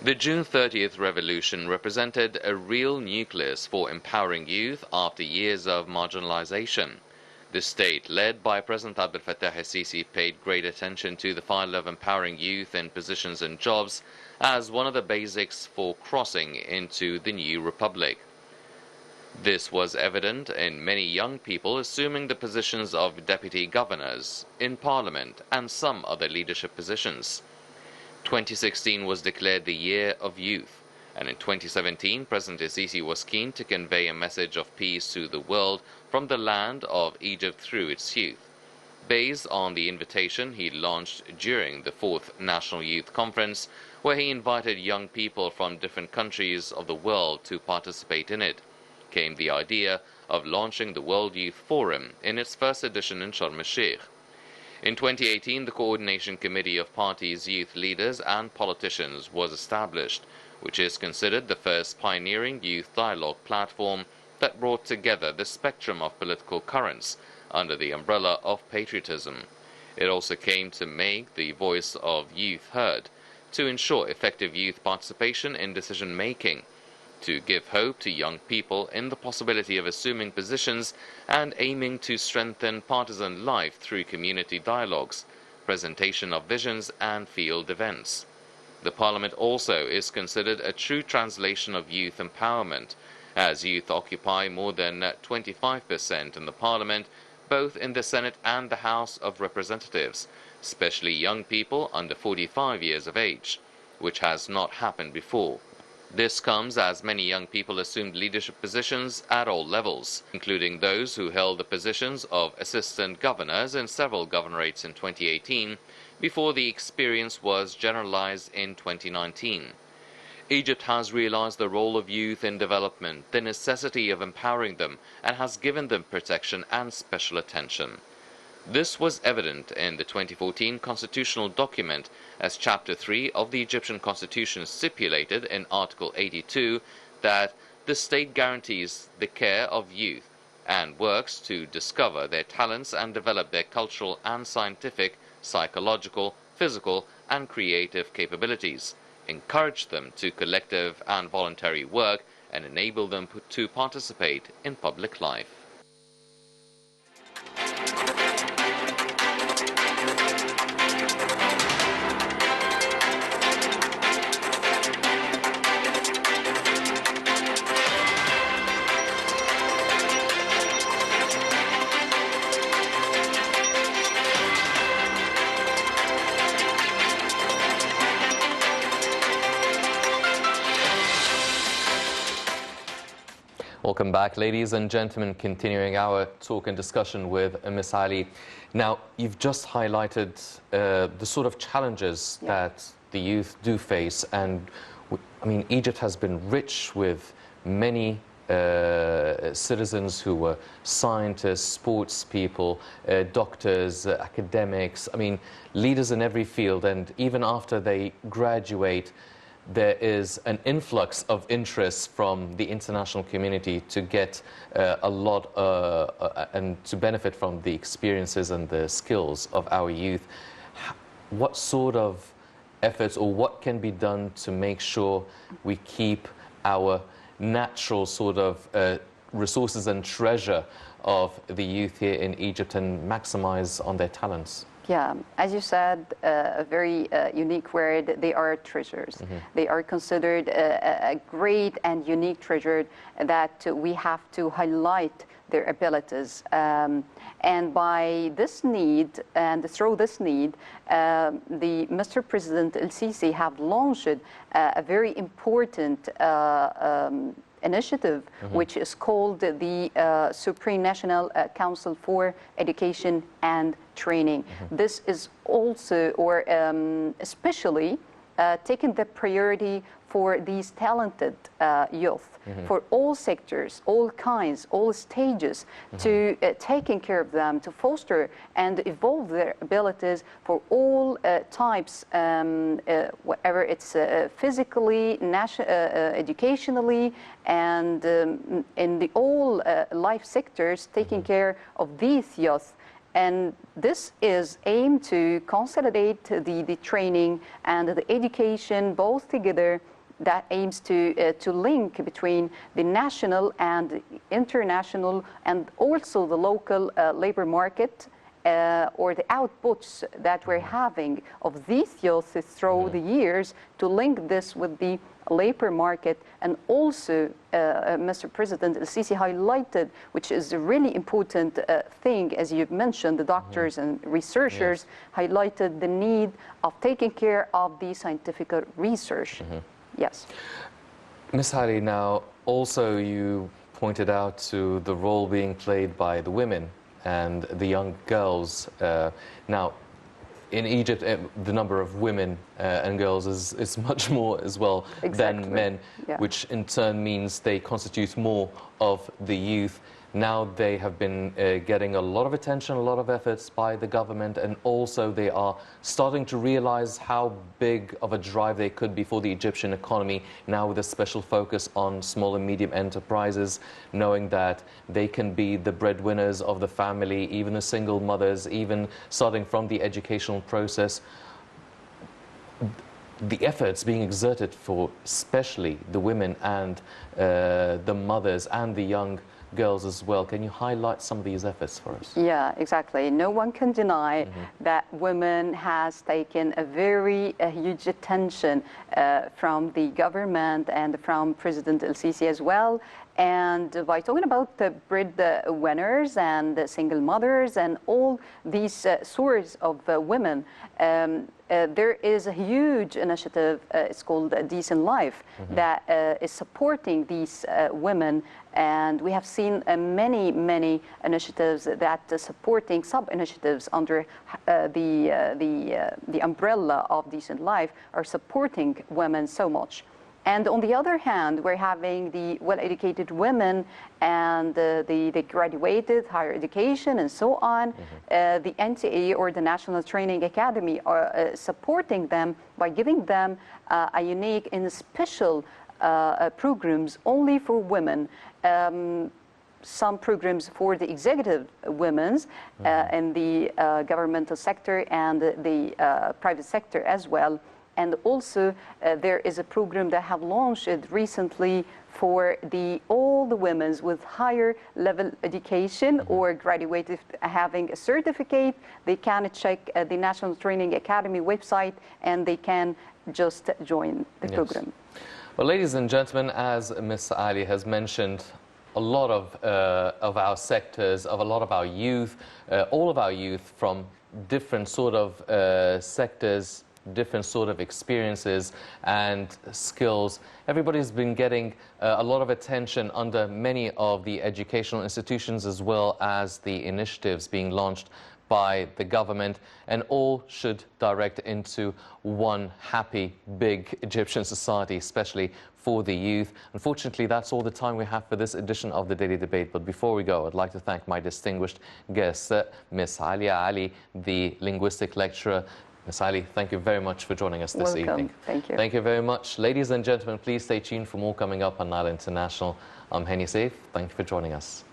The June 30th revolution represented a real nucleus for empowering youth after years of marginalization. The state, led by President Abdel Fattah el-Sisi, paid great attention to the file of empowering youth in positions and jobs as one of the basics for crossing into the new republic. This was evident in many young people assuming the positions of deputy governors, in parliament, and some other leadership positions. 2016 was declared the Year of Youth, and in 2017 President el-Sisi was keen to convey a message of peace to the world from the land of Egypt through its youth. Based on the invitation he launched during the 4th National Youth Conference, where he invited young people from different countries of the world to participate in it, came the idea of launching the World Youth Forum in its first edition in Sharm el-Sheikh. In 2018, the Coordination Committee of Parties, Youth Leaders and Politicians was established, which is considered the first pioneering youth dialogue platform that brought together the spectrum of political currents under the umbrella of patriotism. It also came to make the voice of youth heard, to ensure effective youth participation in decision-making, to give hope to young people in the possibility of assuming positions, and aiming to strengthen partisan life through community dialogues, presentation of visions and field events. The Parliament also is considered a true translation of youth empowerment, as youth occupy more than 25% in the Parliament, both in the Senate and the House of Representatives, especially young people under 45 years of age, which has not happened before. This comes as many young people assumed leadership positions at all levels, including those who held the positions of assistant governors in several governorates in 2018, before the experience was generalized in 2019. Egypt has realized the role of youth in development, the necessity of empowering them, and has given them protection and special attention. This was evident in the 2014 constitutional document, as Chapter 3 of the Egyptian Constitution stipulated in Article 82 that the state guarantees the care of youth and works to discover their talents and develop their cultural and scientific, psychological, physical, and creative capabilities, encourage them to collective and voluntary work, and enable them to participate in public life. Welcome back, ladies and gentlemen, continuing our talk and discussion with Ms. Ali. Now, you've just highlighted the sort of challenges that the youth do face, and I mean, Egypt has been rich with many citizens who were scientists, sports people, doctors, academics, I mean, leaders in every field, and even after they graduate, there is an influx of interest from the international community to get a lot and to benefit from the experiences and the skills of our youth. What sort of efforts or what can be done to make sure we keep our natural sort of resources and treasure of the youth here in Egypt and maximize on their talents? Yeah, as you said, a very unique word, they are treasures. They are considered a great and unique treasure that we have to highlight their abilities. And by this need, and through this need, the Mr. President el-Sisi have launched a very important initiative, which is called the Supreme National Council for Education and Training. This is also, or especially, taking the priority for these talented youth, for all sectors, all kinds, all stages, to taking care of them, to foster and evolve their abilities for all types, whatever it's physically, educationally, and in the all life sectors, taking care of these youth. And this is aimed to consolidate the training and the education both together that aims to link between the national and international and also the local labor market or the outputs that we're having of these youth through the years, to link this with the labor market. And also, Mr. President Al-Sisi highlighted, which is a really important thing, as you've mentioned, the doctors and researchers highlighted the need of taking care of the scientific research. Yes. Ms. Ali, now also you pointed out to the role being played by the women and the young girls. Now, in Egypt, the number of women and girls is much more as well than men, which in turn means they constitute more of the youth. Now they have been getting a lot of attention, a lot of efforts by the government, and also they are starting to realize how big of a drive they could be for the Egyptian economy, now with a special focus on small and medium enterprises, knowing that they can be the breadwinners of the family, even the single mothers, even starting from the educational process. The efforts being exerted for especially the women and the mothers and the young girls as well. Can you highlight some of these efforts for us? Yeah, exactly. No one can deny that women has taken a very huge attention from the government and from President Al-Sisi as well. And by talking about the breadwinners and the single mothers and all these sorts of women, there is a huge initiative, it's called Decent Life, that is supporting these women. And we have seen many initiatives that are supporting sub-initiatives under the umbrella of Decent Life are supporting women so much. And on the other hand, we're having the well-educated women and the graduated higher education and so on. The NTA, or the National Training Academy, are supporting them by giving them a unique and special programs only for women. Some programs for the executive women in the governmental sector and the private sector as well. And also, there is a program that have launched recently for all the women with higher level education or graduated having a certificate. They can check the National Training Academy website and they can just join the program. Well, ladies and gentlemen, as Ms. Ali has mentioned, a lot of our sectors, of a lot of our youth, all of our youth from different sort of sectors, different sort of experiences and skills. Everybody's been getting a lot of attention under many of the educational institutions, as well as the initiatives being launched by the government, and all should direct into one happy, big Egyptian society, especially for the youth. Unfortunately, that's all the time we have for this edition of the Daily Debate. But before we go, I'd like to thank my distinguished guest, Ms. Aliaa Ali, the linguistic lecturer. Ms. Ali, thank you very much for joining us this evening. Thank you. Thank you very much. Ladies and gentlemen, please stay tuned for more coming up on Nile International. I'm Henny Saif. Thank you for joining us.